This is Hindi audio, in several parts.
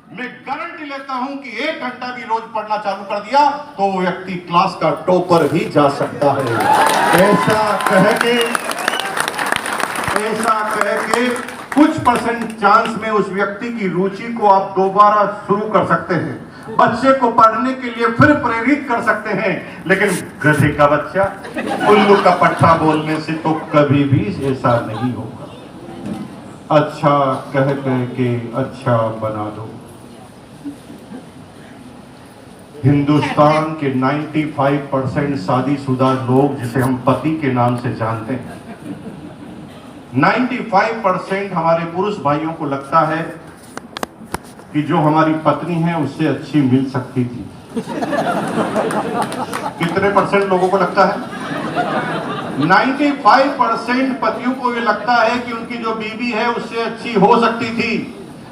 मैं गारंटी लेता हूं कि 1 घंटा भी रोज पढ़ना चालू कर दिया तो वो व्यक्ति क्लास का टॉपर भी जा सकता है। ऐसा कह के कुछ % चांस में उस व्यक्ति की रुचि को आप दोबारा शुरू कर सकते हैं, बच्चे को पढ़ने के लिए फिर प्रेरित कर सकते हैं। लेकिन गधे का बच्चा उल्लू का पट्टा बोलने से तो कभी भी ऐसा नहीं होगा। अच्छा कह के अच्छा बना दो। हिंदुस्तान के 95% शादीशुदा लोग जिसे हम पति के नाम से जानते हैं, 95% हमारे पुरुष भाइयों को लगता है कि जो हमारी पत्नी है उससे अच्छी मिल सकती थी। कितने % लोगों को लगता है? 95% पतियों को ये लगता है कि उनकी जो बीवी है उससे अच्छी हो सकती थी,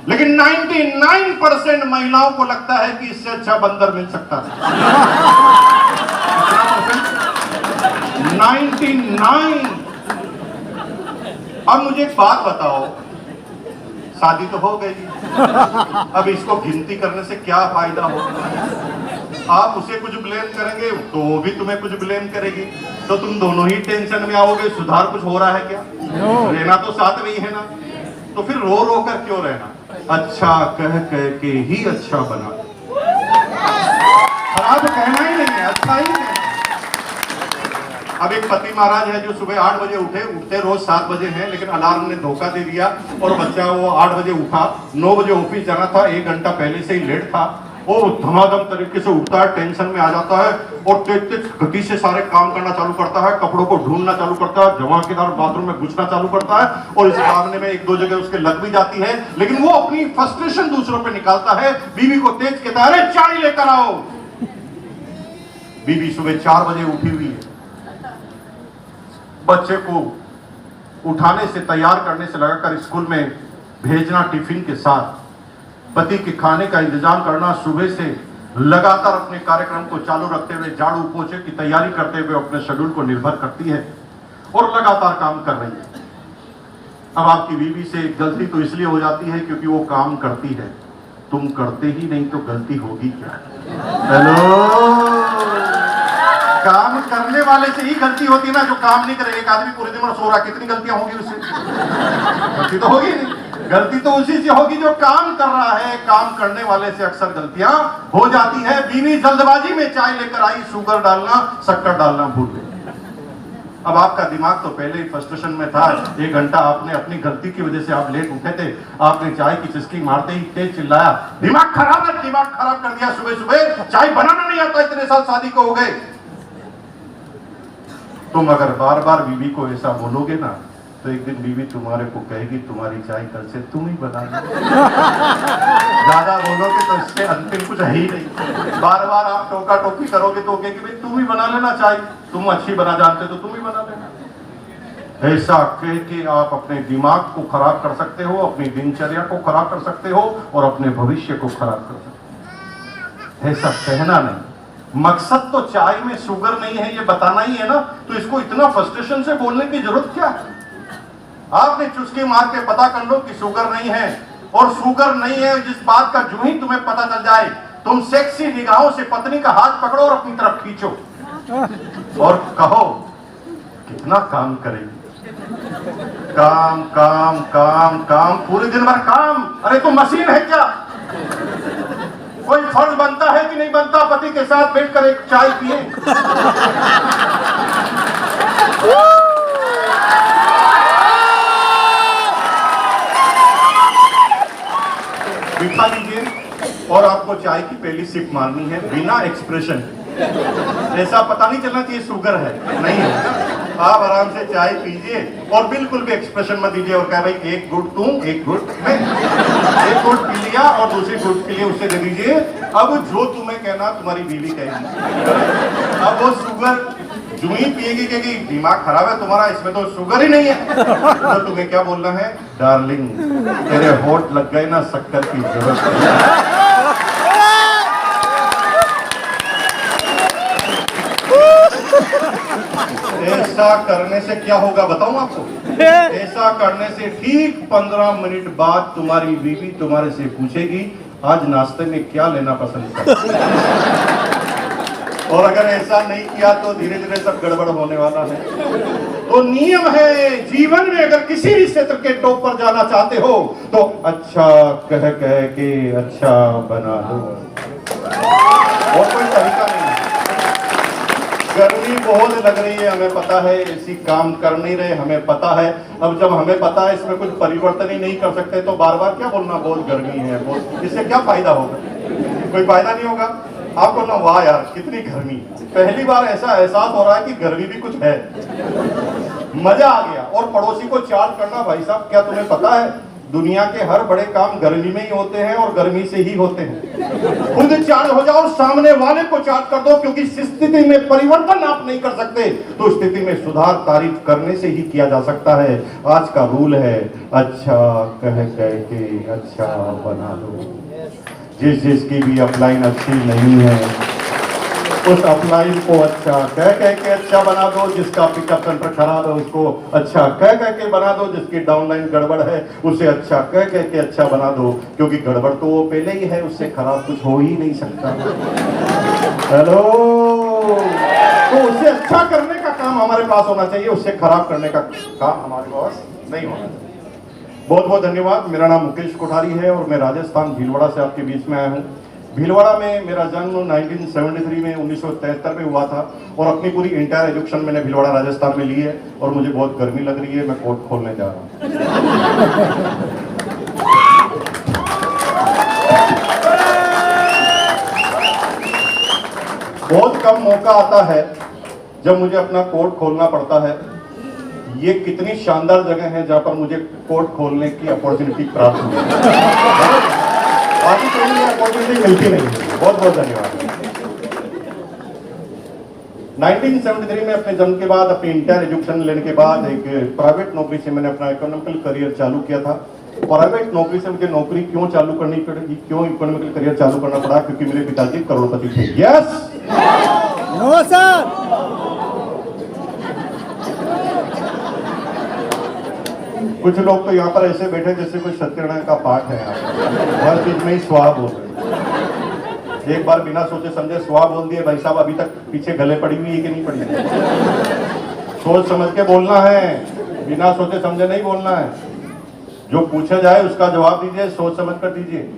लेकिन 99% महिलाओं को लगता है कि इससे अच्छा बंदर मिल सकता था। 99। अब मुझे एक बात बताओ, शादी तो हो गई, अब इसको गिनती करने से क्या फायदा होगा? आप उसे कुछ ब्लेम करेंगे तो वो भी तुम्हें कुछ ब्लेम करेगी, तो तुम दोनों ही टेंशन में आओगे। सुधार कुछ हो रहा है क्या? रहना तो साथ में ही है ना, तो फिर रो रो कर क्यों रहना? अच्छा कह के ही अच्छा बना। खराब कहना ही नहीं है, अच्छा ही है। अब एक पति महाराज है जो सुबह 8 बजे उठते रोज 7 बजे हैं, लेकिन अलार्म ने धोखा दे दिया और बच्चा वो 8 बजे उठा, 9 बजे ऑफिस जाना था, 1 घंटा पहले से ही लेट था। वो धमाधम तरीके से उठता है, टेंशन में आ जाता है और तेज गति से सारे काम करना चालू करता है, कपड़ों को ढूंढना चालू करता है, धमाकेदार बाथरूम में घुसना चालू करता है और इस भागने में 1-2 जगह उसके लग भी जाती है, लेकिन वो अपनी फ्रस्ट्रेशन दूसरों पे निकालता है। बीवी को तेज कहता है, अरे चाय लेकर आओ। बीवी सुबह 4 बजे उठी हुई है, बच्चे को उठाने से तैयार करने से लगाकर स्कूल में भेजना, टिफिन के साथ पति के खाने का इंतजाम करना, सुबह से लगातार अपने कार्यक्रम को चालू रखते हुए झाड़ू पोछे की तैयारी करते हुए अपने शेड्यूल को निर्भर करती है और लगातार काम कर रही है। अब आपकी बीवी से गलती तो इसलिए हो जाती है क्योंकि वो काम करती है, तुम करते ही नहीं तो गलती होगी क्या? हेलो, काम करने वाले से ही गलती होती है ना, जो काम नहीं करे। एक आदमी पूरे दिन में सो रहा, कितनी गलतियां होगी उससे? गलती तो होगी नहीं, गलती तो उसी से होगी जो काम कर रहा है। काम करने वाले से अक्सर गलतियां हो जाती है। बीवी जल्दबाजी में चाय लेकर आई, शुगर डालना, शक्कर डालना भूल गई। अब आपका दिमाग तो पहले ही फ्रस्ट्रेशन में था। 1 घंटा आपने अपनी गलती की वजह से आप लेट उठे थे, आपने चाय की चुस्की मारते ही तेज चिल्लाया, दिमाग खराब है, दिमाग खराब कर दिया। सुबह सुबह चाय बनाना नहीं आता, इतने साल शादी को हो गए। तुम अगर बार बार बीवी को ऐसा बोलोगे ना, तो एक दिन बीवी तुम्हारे को कहेगी, तुम्हारी चाय कल से तुम ही बना लो। ज्यादा बोलोगे तो इससे अंतिम कुछ है ही नहीं। बार बार आप टोका टोकी करोगे तो कहेगी, भाई तुम ही बना लेना चाय, तुम अच्छी बना जानते तो तुम ही बना लेना। ऐसा कह के आप अपने दिमाग को खराब कर सकते हो, अपनी दिनचर्या को खराब कर सकते हो और अपने भविष्य को खराब कर सकते हो। ऐसा कहना नहीं। मकसद तो चाय में शुगर नहीं है ये बताना ही है ना, तो इसको इतना फ्रस्ट्रेशन से बोलने की जरूरत क्या है? आपने चुस्की मार के पता कर लो कि शुगर नहीं है, और शुगर नहीं है जिस बात का जो ही तुम्हें पता चल जाए, तुम सेक्सी निगाहों से पत्नी का हाथ पकड़ो और अपनी तरफ खींचो और कहो, कितना काम करेगी? काम काम काम काम, पूरे दिन भर काम। अरे तुम मशीन है क्या? कोई फर्ज बनता है कि नहीं बनता पति के साथ बैठकर एक चाय पिए? बिठा लीजिए और आपको चाय की पहली सिप मारनी है बिना एक्सप्रेशन। ऐसा पता नहीं चलना चाहिए शुगर है, नहीं है। आप आराम से चाय पीजिए और बिल्कुल भी एक्सप्रेशन मत दीजिए और कहा भाई 1 घुट तुम 1 घुट मैं। 1 घुट पी लिया और दूसरी घुट के लिए उसे दे दीजिए। अब जो तुम्हें कहना तुम्हारी बीवी कहेगी। अब वो शुगर जो ही पिएगी कहेगी, दिमाग खराब है तुम्हारा, इसमें तो शुगर ही नहीं है। तो तुम्हें क्या बोलना है? डार्लिंग तेरे होठ लग गए ना, शक्कर की जरूरत है। ऐसा करने से क्या होगा बताऊं आपको? ऐसा करने से ठीक 15 मिनट बाद तुम्हारी बीवी तुम्हारे से पूछेगी, आज नाश्ते में क्या लेना पसंद करते हैं? और अगर ऐसा नहीं किया तो धीरे धीरे सब गड़बड़ होने वाला है। तो नियम है जीवन में, अगर किसी भी क्षेत्र के टॉप पर जाना चाहते हो तो अच्छा कह कह के अच्छा बना दो, और कोई तरीका नहीं है। गर्मी बहुत लग रही है, हमें पता है, इसी काम कर नहीं रहे, हमें पता है। अब जब हमें पता है इसमें कुछ परिवर्तन ही नहीं कर सकते तो बार बार क्या बोलना बहुत गर्मी है, बहुत, इससे क्या फायदा होगा? कोई फायदा नहीं होगा। आपको ना वाह यार कितनी गर्मी, पहली बार ऐसा एहसास हो रहा है कि गर्मी भी कुछ है, मजा आ गया। और पड़ोसी को चार्ज करना, भाई साहब क्या तुम्हें पता है दुनिया के हर बड़े काम गर्मी में ही होते हैं और गर्मी से ही होते हैं। खुद चार्ज हो जाओ, सामने वाले को चार्ज कर दो, क्योंकि स्थिति में परिवर्तन आप नहीं कर सकते तो स्थिति में सुधार तारीफ करने से ही किया जा सकता है। आज का रूल है अच्छा कह कह के अच्छा बना दो। जिसकी भी अपलाइन अच्छी नहीं है उस अपलाइन को अच्छा कह कह के अच्छा बना दो। जिसका पिकअप सेंटर खराब है उसको अच्छा कह कह के बना दो। जिसकी डाउनलाइन गड़बड़ है उसे अच्छा कह कह के अच्छा बना दो, क्योंकि गड़बड़ तो वो पहले ही है, उससे खराब कुछ हो ही नहीं सकता। हेलो, तो उसे अच्छा करने का काम हमारे पास होना चाहिए, उससे खराब करने का काम हमारे पास नहीं होना चाहिए। बहुत बहुत धन्यवाद। मेरा नाम मुकेश कोठारी है और मैं राजस्थान भीलवाड़ा से आपके बीच में आया हूँ। भीलवाड़ा में मेरा जन्म 1973 में 1973 में हुआ था और अपनी पूरी इंटायर एजुकेशन मैंने भीलवाड़ा राजस्थान में ली है। और मुझे बहुत गर्मी लग रही है, मैं कोट खोलने जा रहा हूँ। बहुत कम मौका आता है जब मुझे अपना कोट खोलना पड़ता है। ये कितनी शानदार जगह है जहां पर मुझे कोट खोलने की अपॉर्चुनिटी प्राप्त हुई है। बाकी कोई अपॉर्चुनिटी मिलती नहीं है। बहुत बहुत धन्यवाद। 1973 में अपने जन्म के बाद, अपनी इंटर एजुकेशन लेने के बाद एक प्राइवेट नौकरी से मैंने अपना इकोनॉमिकल करियर चालू किया था। प्राइवेट नौकरी से मुझे नौकरी क्यों चालू करनी पड़ी, क्यों इकोनॉमिकल करियर चालू करना पड़ा? क्योंकि मेरे पिताजी करोड़पति थे। Yes, no sir. कुछ लोग तो यहाँ पर ऐसे बैठे जैसे कोई सत्यनारायण का पाठ है। हर चीज में ही स्वाहा बोल रहे। एक बार बिना सोचे समझे स्वाहा बोल दिए, भाई साहब अभी तक पीछे गले पड़ी हुई है कि नहीं पड़ी है? सोच समझ के बोलना है, बिना सोचे समझे नहीं बोलना है। जो पूछा जाए उसका जवाब दीजिए, सोच समझ कर दीजिए।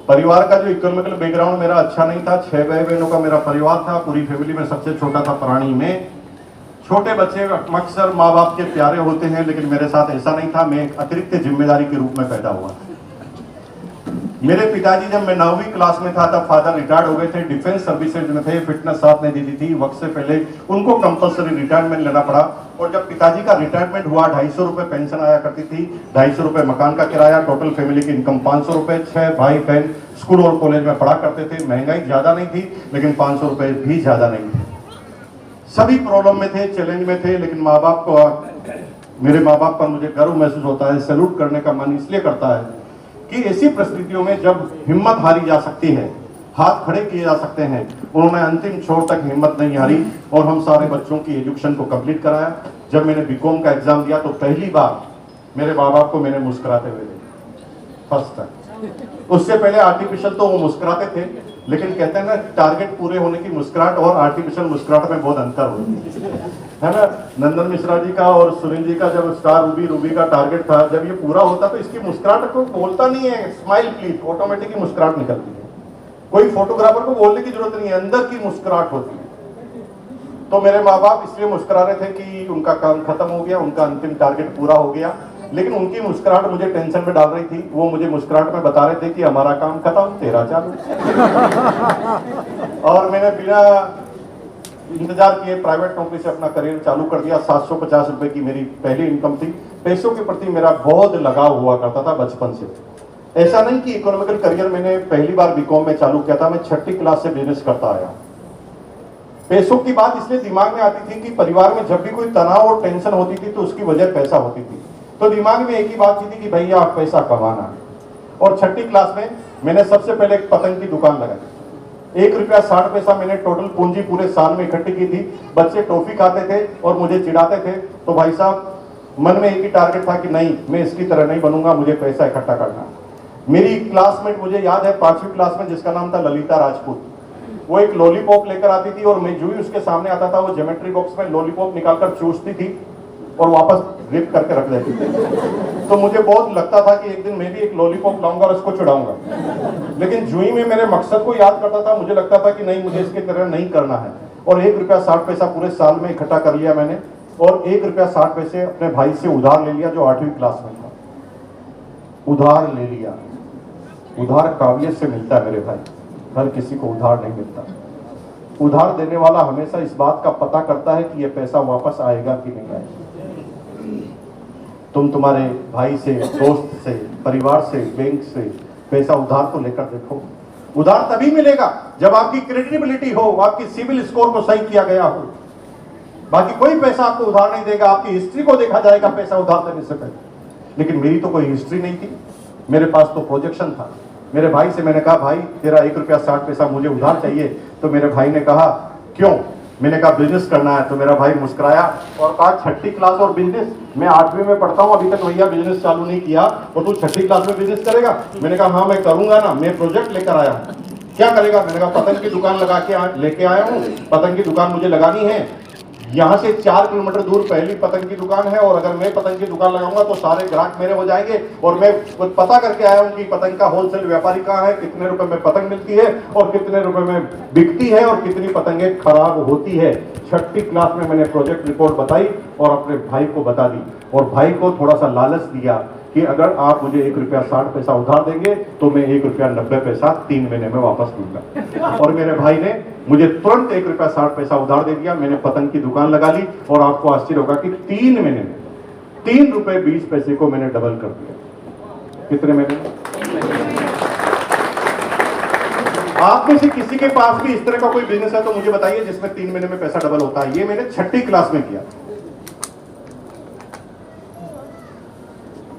परिवार का जो इकोनॉमिकल बैकग्राउंड मेरा अच्छा नहीं था। 6 भाई बहनों का मेरा परिवार था। पूरी फैमिली में सबसे छोटा था प्राणी में। छोटे बच्चे अक्सर माँ बाप के प्यारे होते हैं, लेकिन मेरे साथ ऐसा नहीं था। मैं एक अतिरिक्त जिम्मेदारी के रूप में पैदा हुआ। मेरे पिताजी जब मैं 9वीं क्लास में था तब फादर रिटायर्ड हो गए थे, डिफेंस सर्विसेज में थे, फिटनेस साथ नहीं दी थी। वक्त से पहले उनको कंपल्सरी रिटायरमेंट लेना पड़ा। और जब पिताजी का रिटायरमेंट हुआ 250 रुपए पेंशन आया करती थी, 250 रुपए मकान का किराया, टोटल फैमिली की इनकम 500 रुपए। 6 भाई बहन स्कूल और कॉलेज में पढ़ा करते थे। महंगाई ज्यादा नहीं थी लेकिन 500 रुपए भी ज्यादा नहीं थे। सभी प्रॉब्लम में थे, चैलेंज में थे, लेकिन माँ बाप को, मेरे माँ बाप पर मुझे गर्व महसूस होता है। सैल्यूट करने का मन इसलिए करता है कि ऐसी परिस्थितियों में जब हिम्मत हारी जा सकती है, हाथ खड़े किए जा सकते हैं, उन्होंने अंतिम छोर तक हिम्मत नहीं हारी और हम सारे बच्चों की एजुकेशन को कंप्लीट कराया। जब मैंने बीकॉम का एग्जाम दिया तो पहली बार मेरे माँ बाप को मैंने मुस्कुराते हुए देखा, फर्स्ट टाइम। उससे पहले आर्टिफिशियल तो वो मुस्कुराते थे, लेकिन कहते हैं ना टारगेट पूरे होने की मुस्कुराहट और आर्टिफिशियल मुस्कुराहट में बहुत अंतर होता है ना। नंदन मिश्रा जी का और सुनील जी का जब स्टार रूबी का टारगेट था, जब ये पूरा होता तो इसकी मुस्कुराहट को बोलता नहीं है, स्माइल प्लीज, ऑटोमेटिक मुस्कुराहट निकलती है। कोई फोटोग्राफर को बोलने की जरूरत नहीं है, अंदर की मुस्कुराहट होती है। तो मेरे माँ बाप इसलिए मुस्कुरा रहे थे कि उनका काम खत्म हो गया, उनका अंतिम टारगेट पूरा हो गया। लेकिन उनकी मुस्कुराहट मुझे टेंशन में डाल रही थी। वो मुझे मुस्कुराहट में बता रहे थे कि हमारा काम खत्म, तेरा चालू। और मैंने बिना इंतजार किए प्राइवेट नौकरी से अपना करियर चालू कर दिया। 750 रुपए की मेरी पहली इनकम थी। पैसों के प्रति मेरा बहुत लगाव हुआ करता था बचपन से। ऐसा नहीं कि इकोनॉमिकल करियर मैंने पहली बार बीकॉम में चालू किया था, मैं 6ठी क्लास से बिजनेस करता आया। पैसों की बात इसलिए दिमाग में आती थी कि परिवार में जब भी कोई तनाव और टेंशन होती थी तो उसकी वजह पैसा होती थी। तो दिमाग में एक ही बात थी कि भैया आप पैसा कमाना। और 6ठी क्लास में मैंने सबसे पहले एक पतंग की दुकान लगाई। 1 रुपया 60 पैसा मैंने टोटल पूंजी पूरे साल में इकट्ठी की थी। बच्चे टॉफी खाते थे और मुझे चिढ़ाते थे, तो भाई साहब मन में एक ही टारगेट था कि नहीं, मैं इसकी तरह नहीं बनूंगा, मुझे पैसा इकट्ठा करना। मेरी क्लासमेट, मुझे याद है 5वीं क्लास में, जिसका नाम था ललिता राजपूत, वो एक लॉलीपॉप लेकर आती थी और मैं जो ही उसके सामने आता था वो ज्योमेट्री बॉक्स में लॉलीपॉप निकालकर चूसती थी और वापस रिप करके रख देती थी। तो मुझे बहुत लगता था कि एक दिन मैं भी एक लॉलीपॉप लाऊंगा और इसको चुड़ाऊंगा, लेकिन जो ही मैं मेरे मकसद को याद करता था मुझे लगता था कि नहीं, मुझे इसकी तरह नहीं करना है। और 1 रुपया 60 पैसा पूरे साल में इकट्ठा कर लिया मैंने और 1 रुपया 60 पैसे अपने भाई से उधार ले लिया जो 8वीं क्लास में था। उधार ले लिया। उधार काबिलियत से मिलता है मेरे भाई, हर किसी को उधार नहीं मिलता। उधार देने वाला हमेशा इस बात का पता करता है कि यह पैसा वापस आएगा कि नहीं आएगा। तुम तुम्हारे भाई से, दोस्त से, परिवार से, बैंक से पैसा उधार तो लेकर देखो। उधार तभी मिलेगा जब आपकी क्रेडिबिलिटी हो, आपकी सिविल स्कोर को सही किया गया हो। बाकी कोई पैसा आपको उधार नहीं देगा। आपकी हिस्ट्री को देखा जाएगा पैसा उधार देने से पहले। लेकिन मेरी तो कोई हिस्ट्री नहीं थी, मेरे पास तो प्रोजेक्शन था। मेरे भाई से मैंने कहा, भाई तेरा 1 रुपया 60 पैसा मुझे उधार चाहिए। तो मेरे भाई ने कहा, क्यों? मैंने कहा बिजनेस करना है। तो मेरा भाई मुस्कुराया और कहा 6ठी क्लास और बिजनेस? मैं 8वीं में पढ़ता हूँ, अभी तक भैया बिजनेस चालू नहीं किया और तू 6ठी क्लास में बिजनेस करेगा? मैंने कहा हाँ मैं करूंगा ना, मैं प्रोजेक्ट लेकर आया हूँ। क्या करेगा? मैंने कहा पतंग की दुकान लगा के लेके आया हूँ, पतंग की दुकान मुझे लगानी है। यहाँ से 4 किलोमीटर दूर पहली पतंग की दुकान है और अगर मैं पतंग की दुकान लगाऊंगा तो सारे ग्राहक मेरे हो जाएंगे। और मैं पता करके आया हूँ कि पतंग का होलसेल व्यापारी कहाँ है, कितने रुपए में पतंग मिलती है और कितने रुपए में बिकती है और कितनी पतंगें खराब होती है। 6ठी क्लास में मैंने प्रोजेक्ट रिपोर्ट बताई और अपने भाई को बता दी और भाई को थोड़ा सा लालच दिया कि अगर आप मुझे 1 रुपया 60 पैसा उधार देंगे तो मैं 1 रुपया 90 पैसा 3 महीने में वापस दूंगा। और मेरे भाई ने मुझे तुरंत 1 रुपया 60 पैसा उधार दे दिया। मैंने पतंग की दुकान लगा ली और आपको आश्चर्य होगा कि 3 महीने में 3 रुपए 20 पैसे को मैंने डबल कर दिया। कितने महीने में? आप में से किसी के पास भी इस तरह का कोई बिजनेस है तो मुझे बताइए जिसमें 3 महीने में पैसा डबल होता है। ये मैंने 6ठी क्लास में किया।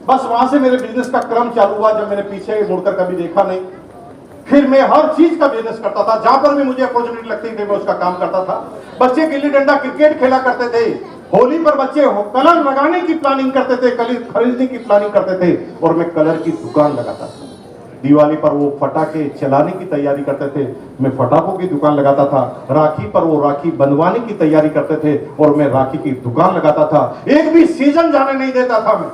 बस वहां से मेरे बिजनेस का क्रम चालू हुआ जब मैंने पीछे मुड़कर कभी देखा नहीं। फिर मैं हर चीज का बिजनेस करता था, जहां पर भी मुझे अपॉर्चुनिटी लगती थी मैं उसका काम करता था। बच्चे गिल्ली डंडा क्रिकेट खेला करते थे, होली पर बच्चे कलर लगाने की प्लानिंग करते थे, कलर खरीदने की प्लानिंग करते थे और मैं कलर की दुकान लगाता था। दिवाली पर वो पटाखे चलाने की तैयारी करते थे, मैं पटाखों की दुकान लगाता था। राखी पर वो राखी बनवाने की तैयारी करते थे और मैं राखी की दुकान लगाता था। एक भी सीजन जाने नहीं देता था मैं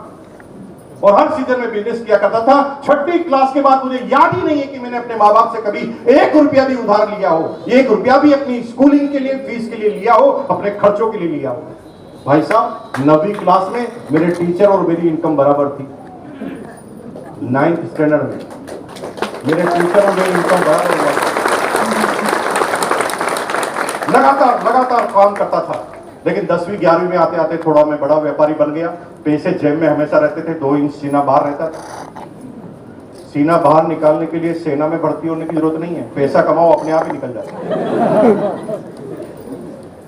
और हर सीजन में बिजनेस किया करता था। 6ठी क्लास के बाद मुझे याद ही नहीं है कि मैंने अपने माँ बाप से कभी 1 रुपया भी उधार लिया हो, 1 रुपया भी अपनी स्कूलिंग के लिए, फीस के लिए लिया हो, अपने खर्चों के लिए लिया हो। भाई साहब 9वीं क्लास में मेरे टीचर और मेरी इनकम बराबर थी। 9th स्टैंडर्ड में मेरे टीचर और मेरी इनकम बराबर हुआ। लगातार काम करता था। लेकिन 10वीं 11वीं में आते आते थोड़ा मैं बड़ा व्यापारी बन गया। पैसे जेब में हमेशा रहते थे, 2 इंच सीना बाहर रहता था। सीना बाहर निकालने के लिए सेना में भर्ती होने की जरूरत नहीं है, पैसा कमाओ अपने आप ही निकल जाता है।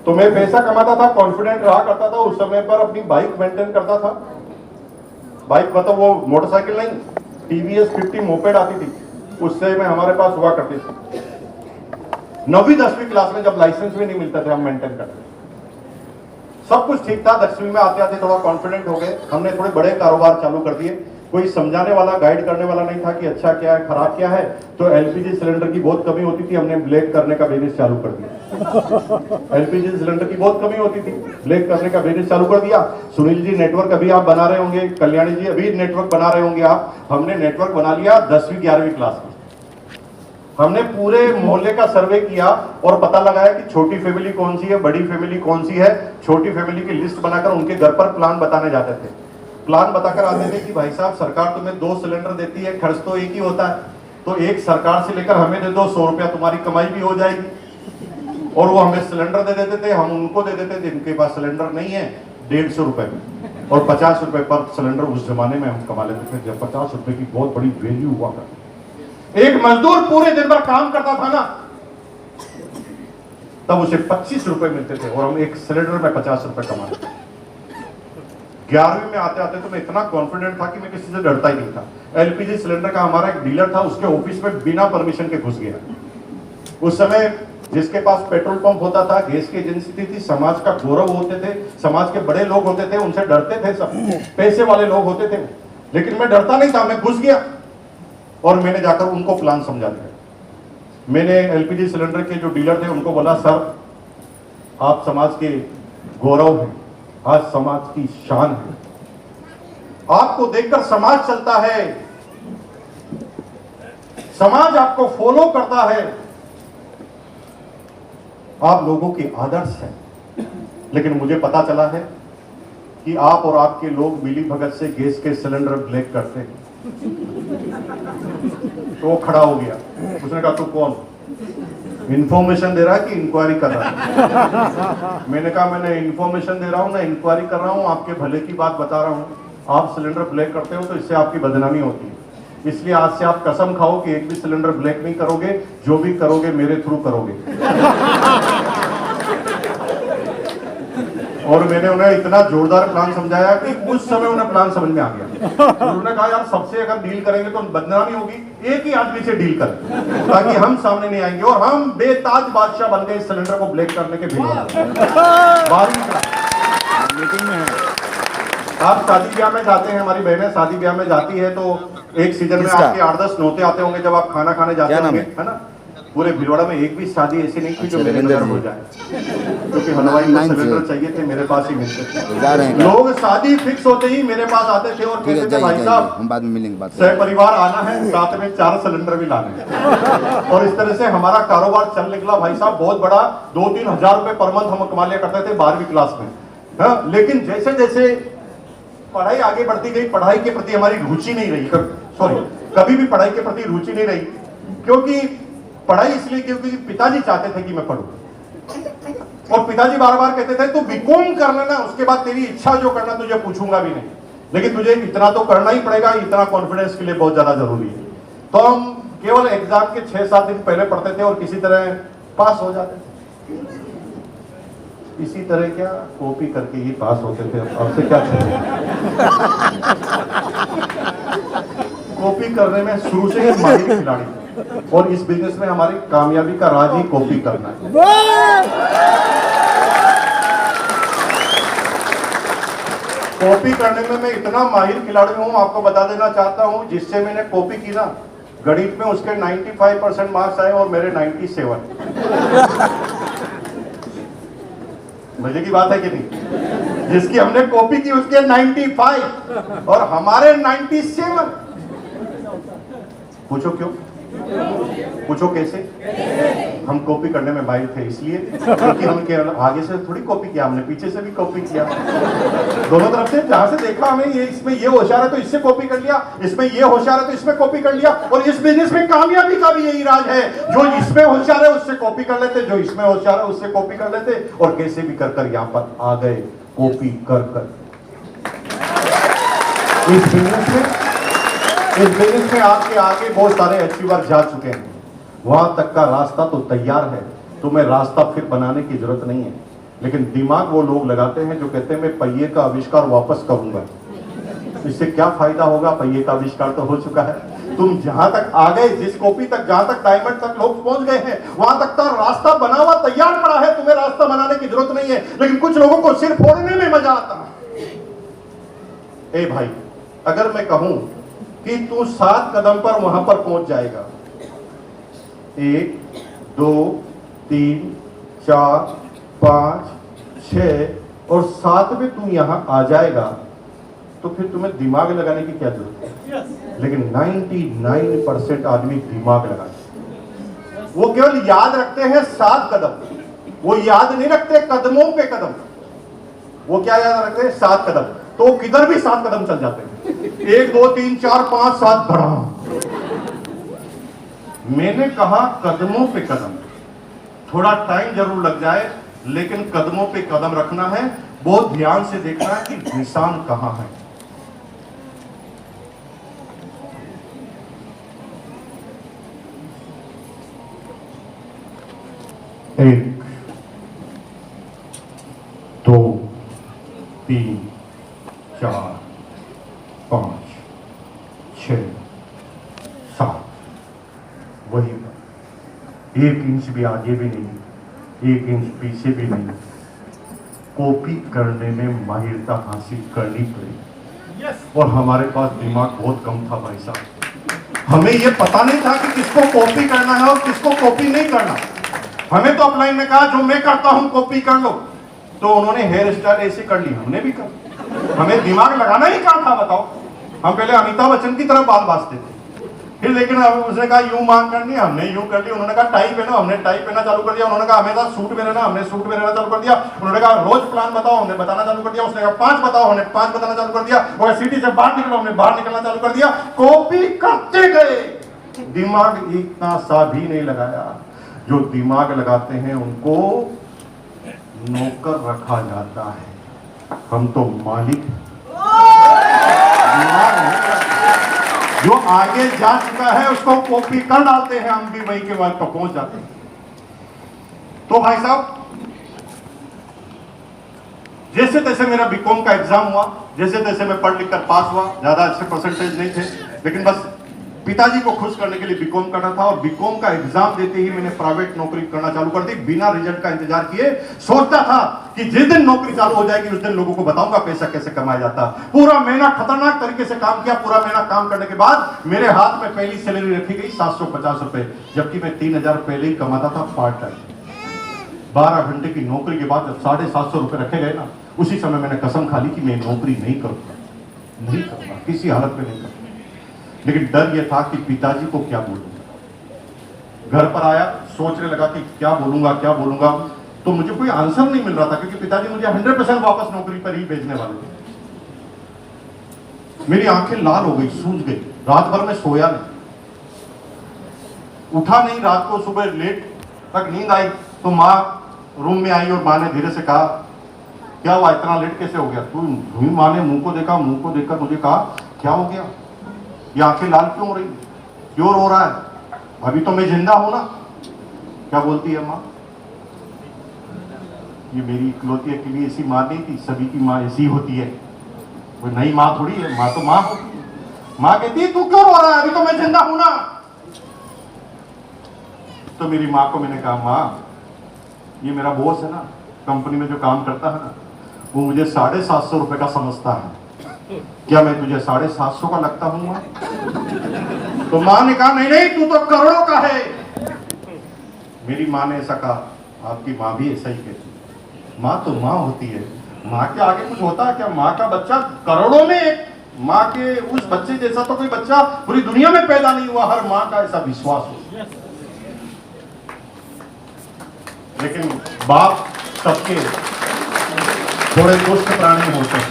तो मैं पैसा कमाता था, कॉन्फिडेंट रहा करता था। उस समय पर अपनी बाइक मेंटेन करता था। बाइक मतलब वो मोटरसाइकिल नहीं, TVS 50 मोपेड आती थी, उससे में हमारे पास हुआ करती थी। 9वीं 10वीं क्लास में जब लाइसेंस भी नहीं मिलता था हम मेंटेन करते। सब कुछ ठीक था। 10वीं में आते आते थोड़ा कॉन्फिडेंट हो गए। हमने थोड़े बड़े कारोबार चालू कर दिए। कोई समझाने वाला, गाइड करने वाला नहीं था कि अच्छा क्या है, खराब क्या है। तो LPG सिलेंडर की बहुत कमी होती थी, हमने ब्लैक करने का बिजनेस चालू कर दिया। LPG सिलेंडर की बहुत कमी होती थी, ब्लैक करने का बिजनेस चालू कर दिया। सुनील जी नेटवर्क अभी आप बना रहे होंगे, कल्याणी जी अभी नेटवर्क बना रहे होंगे आप। हमने नेटवर्क बना लिया 10वीं 11वीं क्लास में। हमने पूरे मोहल्ले का सर्वे किया और पता लगाया कि छोटी फैमिली कौन सी है, बड़ी फैमिली कौन सी है। छोटी फैमिली की लिस्ट बनाकर उनके घर पर प्लान बताने जाते थे। प्लान बताकर आते थे कि भाई साहब सरकार तुम्हें 2 सिलेंडर देती है, खर्च तो एक ही होता है, तो एक सरकार से लेकर हमें दे दो, 100 रुपया तुम्हारी कमाई भी हो जाएगी। और वो हमें सिलेंडर दे देते थे, हम उनको दे देते थे। जिनके पास सिलेंडर नहीं है 150 रुपए में और 50 रुपए पर सिलेंडर उस जमाने में हम कमा लेते थे जब 50 रुपए की बहुत बड़ी वैल्यू हुआ करती। एक मजदूर पूरे दिन भर काम करता था ना, तब उसे 25 रुपए मिलते थे और हम एक सिलेंडर में 50 रुपए कमाते थे। 11वीं में आते आते तो मैं इतना कॉन्फिडेंट था कि मैं किसी से डरता ही नहीं था। LPG सिलेंडर का हमारा एक डीलर था, उसके ऑफिस में बिना परमिशन के घुस गया। उस समय जिसके पास पेट्रोल पंप होता था, गैस की एजेंसी थी, समाज का गौरव होते थे, समाज के बड़े लोग होते थे, उनसे डरते थे सब, पैसे वाले लोग होते थे। लेकिन मैं डरता नहीं था, मैं घुस गया। और मैंने जाकर उनको प्लान समझा दिया। मैंने एलपीजी सिलेंडर के जो डीलर थे उनको बोला, सर आप समाज के गौरव हैं, आज समाज की शान है, आपको देखकर समाज चलता है, समाज आपको फॉलो करता है, आप लोगों के आदर्श हैं। लेकिन मुझे पता चला है कि आप और आपके लोग मिली भगत से गैस के सिलेंडर ब्लैक करते हैं। तो वो खड़ा हो गया, उसने कहा तू कौन, इंफॉर्मेशन दे रहा है कि इंक्वायरी कर रहा है? मैंने कहा मैंने इंफॉर्मेशन दे रहा हूं ना इंक्वायरी कर रहा हूं, आपके भले की बात बता रहा हूं। आप सिलेंडर ब्लैक करते हो तो इससे आपकी बदनामी होती है, इसलिए आज से आप कसम खाओ कि एक भी सिलेंडर ब्लैक नहीं करोगे, जो भी करोगे मेरे थ्रू करोगे। और मैंने उन्हें इतना जोरदार प्लान समझाया कि उस समय उन्हें प्लान समझ में आ गया। उन्होंने कहा यार सबसे अगर डील करेंगे तो बदनामी होगी, एक ही आदमी से डील करें ताकि हम सामने नहीं आएंगे। और हम बेताज बादशाह बन गए इस सिलेंडर को ब्लैक करने के भिड़ोला। मीटिंग में है। आप शादी ब्याह में जाते हैं, हमारी बहनें शादी ब्याह में जाती है तो एक सीजन में आपके 8-10 नौते आते होंगे जब आप खाना खाने जाते होंगे, है ना। पूरे भिलवाड़ा में एक भी शादी ऐसी नहीं थी जो मेरे नजर हो जाए, क्योंकि हलवाई को सिलेंडर चाहिए थे, मेरे पास ही मिलते थे। लोग शादी फिक्स होते ही मेरे पास आते थे और कहते थे भाई साहब हम बाद में मिलेंगे, बात सह परिवार आना है, साथ में 4 सिलेंडर भी लाने हैं। और इस तरह से हमारा कारोबार चल निकला भाई साहब, बहुत बड़ा 2-3 हजार रुपए पर मंथ हम कमा लिया करते थे 12वीं क्लास में, हाँ। लेकिन जैसे जैसे पढ़ाई आगे बढ़ती गई, पढ़ाई के प्रति हमारी रुचि नहीं रही, कभी भी पढ़ाई के प्रति रुचि नहीं रही। क्योंकि पढ़ाई इसलिए क्योंकि पिताजी चाहते थे कि मैं पढूं, और पिताजी बार बार कहते थे तू बीकॉम कर लेना, उसके बाद तेरी इच्छा जो करना तुझे पूछूंगा भी नहीं, लेकिन तुझे इतना तो करना ही पड़ेगा, इतना कॉन्फिडेंस के लिए बहुत ज्यादा जरूरी है। तो हम केवल एग्जाम के 6-7 दिन पहले पढ़ते थे और किसी तरह पास हो जाते थे। इसी तरह क्या कॉपी करके ही पास होते थे, अब से क्या चाहिए। कॉपी करने में शुरू से ही माहिर खिलाड़ी, और इस बिजनेस में हमारी कामयाबी का राज ही कॉपी करना है। कॉपी करने में मैं इतना माहिर खिलाड़ी हूं, आपको बता देना चाहता हूं, जिससे मैंने कॉपी की ना, गणित में उसके 95% मार्क्स आए और मेरे 97। मजे की बात है कि नहीं। जिसकी हमने कॉपी की उसके 95 और हमारे 97। पूछो क्यों, पूछो कैसे। हम कॉपी करने में माहिर थे इसलिए क्योंकि हम केवल आगे से थोड़ी कॉपी किया, हमने पीछे से भी कॉपी किया, दोनों तरफ से। जहां से देखा हमें ये इसमें ये होशियार है तो इससे कॉपी कर लिया, इसमें ये होशियार है तो इसमें कॉपी कर लिया। और इस बिजनेस में कामयाबी का भी यही राज है, जो इसमें होशियार है उससे कॉपी कर लेते, जो इसमें होशियार है उससे कॉपी कर लेते, और कैसे भी कर कर यहाँ पर आ गए कॉपी कर कर। इस बिजनेस में आपके आगे बहुत सारे अचीवर जा चुके हैं, वहां तक का रास्ता तो तैयार है, तुम्हें रास्ता फिर बनाने की जरूरत नहीं है। लेकिन दिमाग वो लोग लगाते हैं जो कहते हैं मैं पहिए का आविष्कार वापस करूंगा। इससे क्या फायदा होगा, पहिए का आविष्कार तो हो चुका है। तुम जहां तक आ गए, जिस कॉपी तक, जहां तक डायमंड तक लोग पहुंच गए हैं, वहां तक का रास्ता बना हुआ तैयार पड़ा है, तुम्हें रास्ता बनाने की जरूरत नहीं है। लेकिन कुछ लोगों को सिर फोड़ने में मजा आता है। ए भाई, अगर मैं कहूं कि तू 7 कदम पर वहां पर पहुंच जाएगा, 1, 2, 3, 4, 5, 6 और 7 में तू यहां आ जाएगा, तो फिर तुम्हें दिमाग लगाने की क्या जरूरत है। लेकिन 99% आदमी दिमाग लगाते हैं, वो केवल याद रखते हैं 7 कदम, वो याद नहीं रखते कदमों पे कदम। वो क्या याद रखते हैं, 7 कदम, तो किधर भी 7 कदम चल जाते हैं। 1, 2, 3, 4, 5, 7 बढ़ा। मैंने कहा कदमों पे कदम, थोड़ा टाइम जरूर लग जाए, लेकिन कदमों पे कदम रखना है, बहुत ध्यान से देखना है कि निशान कहां है। एक, 2, 3, 4, 5, 6, 7। वही 1 इंच भी आगे भी नहीं, 1 इंच पीछे भी नहीं। कॉपी करने में माहिरता हासिल करनी पड़ी। और हमारे पास दिमाग बहुत कम था भाई साहब। हमें ये पता नहीं था कि किसको कॉपी करना है और किसको कॉपी नहीं करना। हमें तो अपलाइन ने कहा जो मैं करता हूं कॉपी कर लो, तो उन्होंने हेयर स्टाइल ऐसे कर ली, हमने भी कर। हमें दिमाग लगाना ही कहा था बताओ। हम पहले अमिताभ बच्चन की तरह बाल बाजते थे, फिर लेकिन उसने कहा यूं मांग करनी, हमने यूं कर ली। उन्होंने कहा टाई पहनो, हमने टाई पहनना चालू कर दिया। उन्होंने कहा हमेशा सूट में रहना, हमने सूट में रहना चालू कर दिया। उन्होंने कहा रोज प्लान बताओ, हमने बताना चालू कर दिया। उसने कहा 5 बताओ, हमने 5 बताना चालू कर दिया। और सिटी से बाहर निकलो, हमने बाहर निकलना चालू कर दिया। कॉपी करते गए, दिमाग इतना सा भी नहीं लगाया। जो दिमाग लगाते हैं उनको नौकर रखा जाता है, हम तो मालिक। जो आगे जा चुका है उसको कॉपी कर डालते हैं, हम भी वही के बाद पर पहुंच जाते हैं। तो भाई साहब, जैसे तैसे मेरा बीकॉम का एग्जाम हुआ, जैसे तैसे मैं पढ़ लिख कर पास हुआ। ज्यादा अच्छे परसेंटेज नहीं थे, लेकिन बस पिताजी को खुश करने के लिए बीकॉम करना था। और बीकॉम का एग्जाम देते ही मैंने प्राइवेट नौकरी करना चालू कर दी, बिना रिजल्ट का इंतजार किए। सोचता था कि जिस दिन नौकरी चालू हो जाएगी उस दिन लोगों को बताऊंगा पैसा कैसे कमाया जाता। पूरा महीना खतरनाक तरीके से काम किया। पूरा महीना काम करने के बाद मेरे हाथ में पहली सैलरी रखी गई 750 रुपए, जबकि मैं 3000 पहले ही कमाता था पार्ट टाइम। 12 घंटे की नौकरी के बाद जब 750 रुपए रखे गए ना, उसी समय मैंने कसम खा ली कि मैं नौकरी नहीं करूंगा, किसी हालत में नहीं करूंगा। लेकिन डर यह था कि पिताजी को क्या बोलूंगा। घर पर आया, सोचने लगा कि क्या बोलूंगा, तो मुझे कोई आंसर नहीं मिल रहा था, क्योंकि पिताजी मुझे 100% वापस नौकरी पर ही भेजने वाले थे। मेरी आंखें लाल हो गई, सूज गई। रात भर में सोया नहीं, उठा नहीं। रात को सुबह लेट तक नींद आई तो माँ रूम में आई और माँ ने धीरे से कहा, क्या हुआ, इतना लेट कैसे हो गया? माँ ने मुंह को देखकर मुझे कहा, क्या हो गया, ये आंखें लाल क्यों हो रही, क्यों रो रहा है? अभी तो मैं जिंदा हूं ना। क्या बोलती है माँ? ये मेरी इकलौती अकेली ऐसी माँ नहीं थी, सभी की माँ ऐसी होती है, कोई नई माँ थोड़ी है। माँ तो माँ होती है। माँ कहती है तू क्यों रो रहा है, अभी तो मैं जिंदा हूं ना। तो मेरी माँ को मैंने कहा, माँ ये मेरा बॉस है ना, कंपनी में जो काम करता है ना, वो मुझे 750 रुपए का समझता है। क्या मैं तुझे 750 का लगता हूं माँ? तो माँ ने कहा, नहीं तू तो करोड़ों का है। मेरी माँ ने ऐसा कहा, आपकी माँ भी ऐसा ही कहती है। माँ तो माँ होती है, माँ के आगे कुछ होता है क्या? माँ का बच्चा करोड़ों में एक, माँ के उस बच्चे जैसा तो कोई बच्चा पूरी दुनिया में पैदा नहीं हुआ। हर माँ का ऐसा विश्वास हो। लेकिन बाप सबके थोड़े दुष्ट प्राणी होते हैं,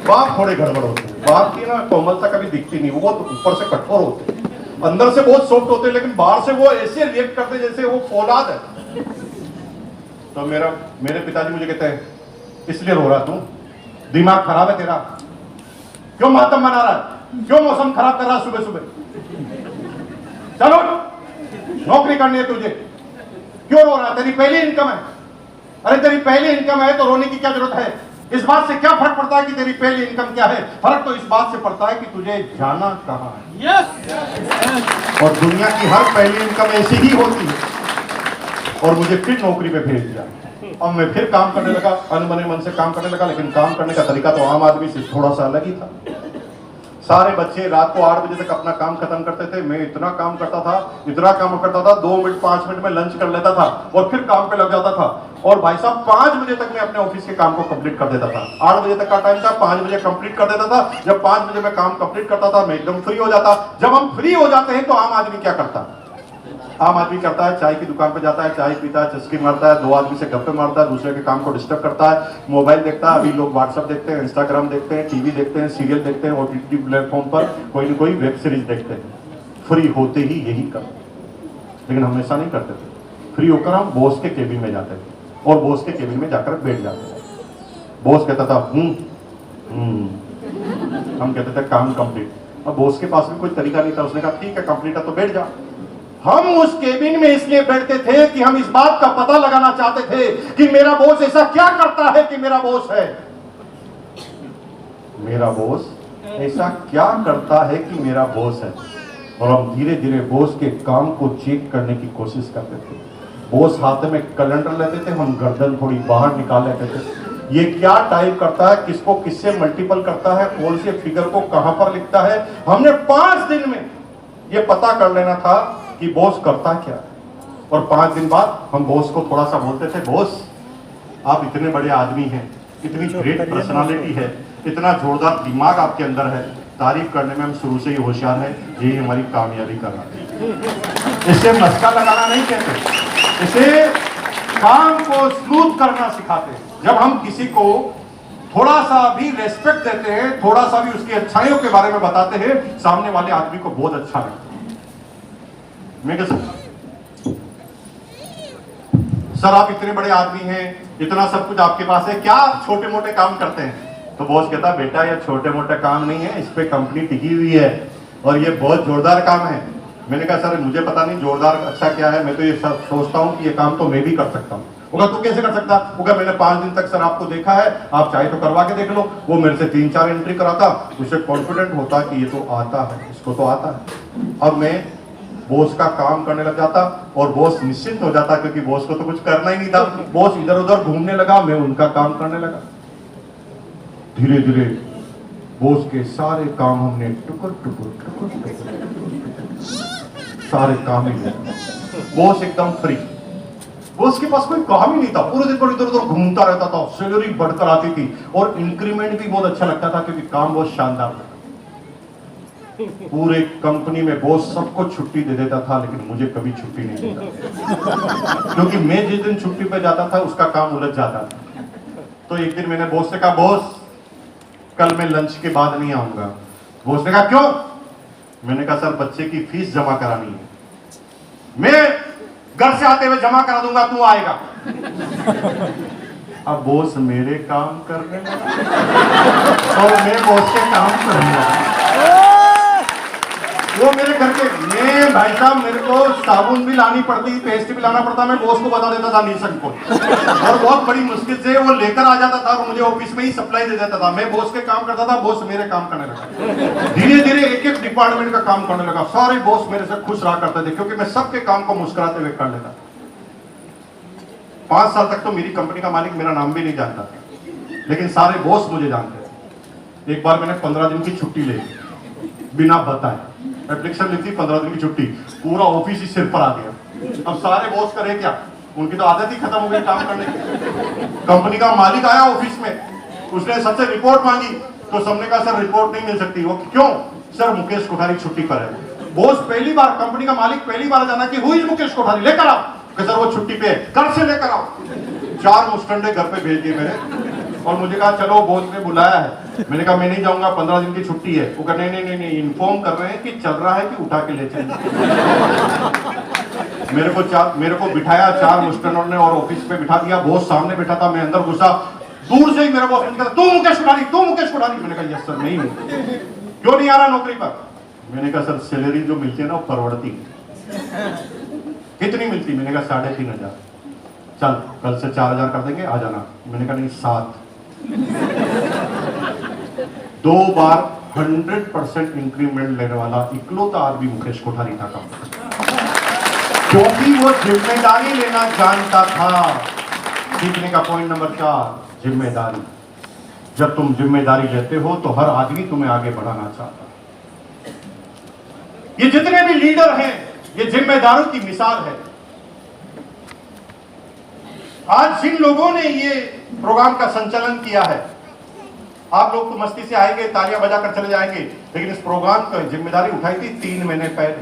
बाप थोड़े गड़बड़ होते हैं। बाप की ना कोमलता कभी दिखती नहीं, वो तो ऊपर से कठोर होते हैं, अंदर से बहुत सॉफ्ट होते हैं, लेकिन बाहर से वो ऐसे रिएक्ट करते हैं जैसे वो फौलाद है। तो मेरे पिताजी मुझे कहते हैं, इसलिए रो रहा तू, दिमाग खराब है तेरा, क्यों मातम मना रहा है, क्यों मौसम खराब कर रहा है सुबह सुबह, चलो नौकरी करनी है तुझे, क्यों रो रहा है, तेरी पहली इनकम है। अरे तेरी पहली इनकम है तो रोने की क्या जरूरत है? इस बात से क्या फर्क पड़ता है कि तेरी पहली इनकम क्या है? फर्क तो इस बात से पड़ता है कि तुझे जाना कहां है। yes! और दुनिया की हर पहली इनकम ऐसी ही होती है। और मुझे फिर नौकरी पे भेज दिया। अब मैं फिर काम करने लगा, अनबने मन से काम करने लगा, लेकिन काम करने का तरीका तो आम आदमी से थोड़ा सा अलग ही था। सारे बच्चे रात को 8 बजे तक अपना काम खत्म करते थे, मैं इतना काम करता था 2 मिनट 5 मिनट में लंच कर लेता था और फिर काम पे लग जाता था। और भाई साहब 5 बजे तक मैं अपने ऑफिस के काम को कंप्लीट कर देता था। 8 बजे तक का टाइम था, 5 बजे कंप्लीट कर देता था। जब 5 बजे मैं काम कंप्लीट करता था, मैं एकदम फ्री हो जाता। जब हम फ्री हो जाते हैं तो आम आदमी क्या करता है? आम आदमी करता है, चाय की दुकान पे जाता है, चाय पीता है, चस्की मारता है, 2 आदमी से गप्पे मारता है, दूसरे के काम को डिस्टर्ब करता है, मोबाइल देखता है। अभी लोग व्हाट्सएप देखते हैं, इंस्टाग्राम देखते हैं, टीवी देखते हैं, सीरियल देखते हैं, ओटीटी प्लेटफॉर्म पर कोई न कोई वेब सीरीज देखते हैं। फ्री होते ही यही करते, लेकिन हम ऐसा नहीं करते थे। फ्री होकर हम बॉस के केबिन में जाते थे और बॉस के केबिन में जाकर बैठ जाते थे। बॉस कहता था हम कहते थे काम कंप्लीट। अब बॉस के पास भी कोई तरीका नहीं था, उसने कहा ठीक है कंप्लीट है तो बैठ जा। हम उस केबिन में इसलिए बैठते थे कि हम इस बात का पता लगाना चाहते थे कि मेरा बॉस ऐसा क्या करता है कि मेरा बॉस है, मेरा बॉस ऐसा क्या करता है कि मेरा बॉस है। और हम धीरे धीरे बॉस के काम को चेक करने की कोशिश करते थे। बॉस हाथ में कैलेंडर लेते थे, हम गर्दन थोड़ी बाहर निकाल लेते थे। ये क्या टाइप करता है, किसको किससे मल्टीपल करता है, कौन से फिगर को कहां पर लिखता है। हमने 5 दिन में ये पता कर लेना था कि बॉस करता क्या है। और 5 दिन बाद हम बॉस को थोड़ा सा बोलते थे, बॉस आप इतने बड़े आदमी हैं, इतनी ग्रेट पर्सनालिटी है, इतना जोरदार दिमाग आपके अंदर है, तारीफ करने में हम शुरू से ही होशियार है, यही हमारी कामयाबी का राज है। इसे मस्का लगाना नहीं कहते, इसे काम को स्मूथ करना सिखाते हैं। जब हम किसी को थोड़ा सा भी रेस्पेक्ट देते हैं, थोड़ा सा भी उसकी अच्छाइयों के बारे में बताते हैं, सामने वाले आदमी को बहुत अच्छा लगता है। मैं कह सकता सर आप इतने बड़े आदमी हैं, इतना सब कुछ आपके पास है, क्या आप छोटे मोटे काम करते हैं? तो बॉस कहता बेटा ये छोटे मोटे काम नहीं है, इस पे कंपनी टिकी हुई है और ये बहुत जोरदार काम है। मैंने कहा सर मुझे पता नहीं जोरदार अच्छा क्या है, मैं तो ये सब सोचता हूँ कि ये काम तो मैं भी कर सकता हूँ। होगा तू कैसे कर सकता? होगा मैंने 5 दिन तक सर आपको देखा है, आप चाहे तो करवा के देख लो। वो मेरे से 3-4 एंट्री कराता, उसे कॉन्फिडेंट होता कि ये तो आता है, इसको तो आता है। अब मैं बॉस का काम करने लग जाता और बॉस निश्चिंत हो जाता, क्योंकि बॉस को तो कुछ करना ही नहीं था। बॉस इधर उधर घूमने लगा, मैं उनका काम करने लगा। धीरे धीरे बॉस के सारे काम हमने टुकुर सारे काम ही बॉस एकदम फ्री। बॉस के पास कोई काम ही नहीं था, पूरे दिन पर इधर उधर घूमता रहता था, सैलरी बढ़कर आती थी और इंक्रीमेंट भी बहुत अच्छा लगता था, क्योंकि काम बहुत शानदार था। पूरे कंपनी में बॉस सबको छुट्टी दे देता था, लेकिन मुझे कभी छुट्टी नहीं देता, क्योंकि मैं जिस दिन छुट्टी पे जाता था उसका काम उलझ जाता था। तो एक दिन मैंने बॉस से कहा, बॉस कल मैं लंच के बाद नहीं आऊंगा। बॉस ने कहा क्यों? मैंने कहा सर बच्चे की फीस जमा करानी है, मैं घर से आते हुए जमा करा दूंगा, तू आएगा। अब बॉस मेरे काम करने और मैं बॉस के काम करूंगा। वो मेरे घर के, मैं भाई साहब मेरे को साबुन भी लानी पड़ती, पेस्ट भी लाना पड़ता, मैं बॉस को बता देता था नीसन को, और बहुत बड़ी मुश्किल से वो लेकर आ जाता था और मुझे ऑफिस में ही सप्लाई दे देता था। मैं बॉस के काम करता था, बॉस मेरे काम करने लगा। धीरे धीरे एक एक डिपार्टमेंट का काम करने लगा। सारे बॉस मेरे से खुश रहा करते थे, क्योंकि मैं सबके काम को मुस्कुराते हुए कर लेता। 5 साल तक तो मेरी कंपनी का मालिक मेरा नाम भी नहीं जानता था, लेकिन सारे बॉस मुझे जानते थे। एक बार मैंने 15 दिन की छुट्टी ले ली, बिना बताए एप्लीकेशन लिखी, 15 दिन की छुट्टी, पूरा ऑफिस ही सिर पर आ गया। अब सारे बॉस करे क्या, उनकी तो आदत ही खत्म हो गई काम करने की। कंपनी का मालिक आया ऑफिस में, उसने सबसे रिपोर्ट मांगी, तो सबने कहा सर रिपोर्ट नहीं मिल सकती। वो क्यों? सर मुकेश कोठारी छुट्टी पर है। बॉस पहली बार, कंपनी का मालिक पहली बार जाना कि हुई मुकेश कोठारी, लेकर आओ। सर वो छुट्टी पे है, घर से लेकर आओ। 4 मुस्टंडे घर पे भेज दिए मैंने, और मुझे कहा चलो बॉस ने बुलाया है। मैंने कहा मैं नहीं जाऊंगा, 15 दिन की छुट्टी है। वो कहा नहीं, इन्फॉर्म कर रहे हैं कि चल रहा है कि उठा के ले चले। मेरे को बिठाया 4 मुस्टंडों ने और ऑफिस पे बिठा दिया। बॉस सामने बैठा था, मैं अंदर घुसा, दूर से ही मेरा बॉस कहता तू मुकेश कोठारी, तू मुकेश कोठारी। मैंने कहा यस सर, नहीं क्यों नहीं आ रहा नौकरी पर? मैंने कहा सर सैलरी जो मिलती है ना वो परवड़ती। कितनी मिलती? मैंने कहा 3,500। चल कल से 4,000 कर देंगे, आ जाना। मैंने कहा नहीं 7। 2 बार 100% इंक्रीमेंट लेने वाला इकलौता आदमी मुकेश कोठारी था काम, क्योंकि वो जिम्मेदारी लेना जानता था। सीखने का पॉइंट नंबर 4, जिम्मेदारी। जब तुम जिम्मेदारी लेते हो तो हर आदमी तुम्हें आगे बढ़ाना चाहता है। ये जितने भी लीडर हैं ये जिम्मेदारों की मिसाल है। आज जिन लोगों ने ये प्रोग्राम का संचालन किया है, आप लोग तो मस्ती से आएंगे, तालियां बजाकर चले जाएंगे, लेकिन इस प्रोग्राम की जिम्मेदारी उठाई थी 3 महीने पहले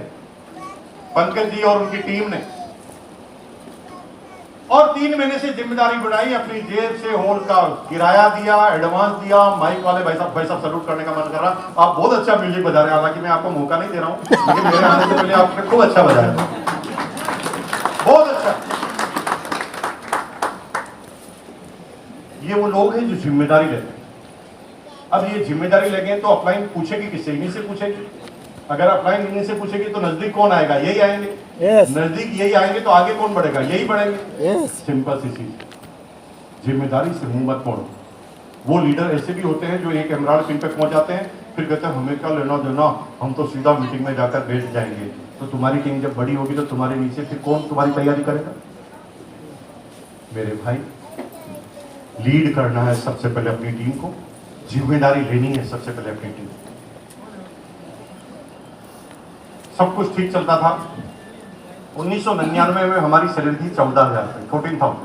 पंकज जी और उनकी टीम ने, और 3 महीने से जिम्मेदारी बढ़ाई। अपनी जेब से हॉल का किराया दिया, एडवांस दिया। माइक वाले भाई साहब सैल्यूट करने का मन कर रहा। आप बहुत अच्छा म्यूजिक बजा रहे हैं, हालांकि मैं आपको मौका नहीं दे रहा हूं, लेकिन मेरे आने से पहले आपने खूब अच्छा बजाया, बहुत अच्छा। ये वो लोग हैं जो जिम्मेदारी लेते हैं। अब ये जिम्मेदारी लगे तो अपलाइन पूछेगी किससे? इन्हीं से पूछेगी। अगर अपलाइन इन्हीं से पूछेगी तो नजदीक कौन आएगा? यही आएंगे। नजदीक यही आएंगे तो आगे कौन बढ़ेगा? यही बढ़ेंगे। सिंपल सी चीज, जिम्मेदारी से मुंह मत मोड़ो। वो लीडर ऐसे भी होते हैं जो एक एमराल्ड पिन पे पहुंच जाते हैं, फिर कहते हैं हमें क्या लेना देना, हम तो सीधा मीटिंग में जाकर बैठ जाएंगे। तो तुम्हारी टीम जब बड़ी होगी तो तुम्हारे नीचे फिर कौन तुम्हारी तैयारी करेगा? मेरे भाई, लीड करना है सबसे पहले अपनी टीम को, जिम्मेदारी लेनी है सबसे पहले अपनी टीम। सब कुछ ठीक चलता था। 1999 में हमारी सैलरी थी 14,000 रुपये, 14,000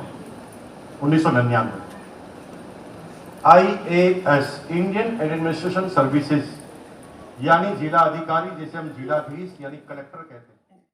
1999। IAS इंडियन एडमिनिस्ट्रेशन सर्विसेज यानी जिला अधिकारी, जैसे हम जिलाधीश यानी कलेक्टर कहते हैं।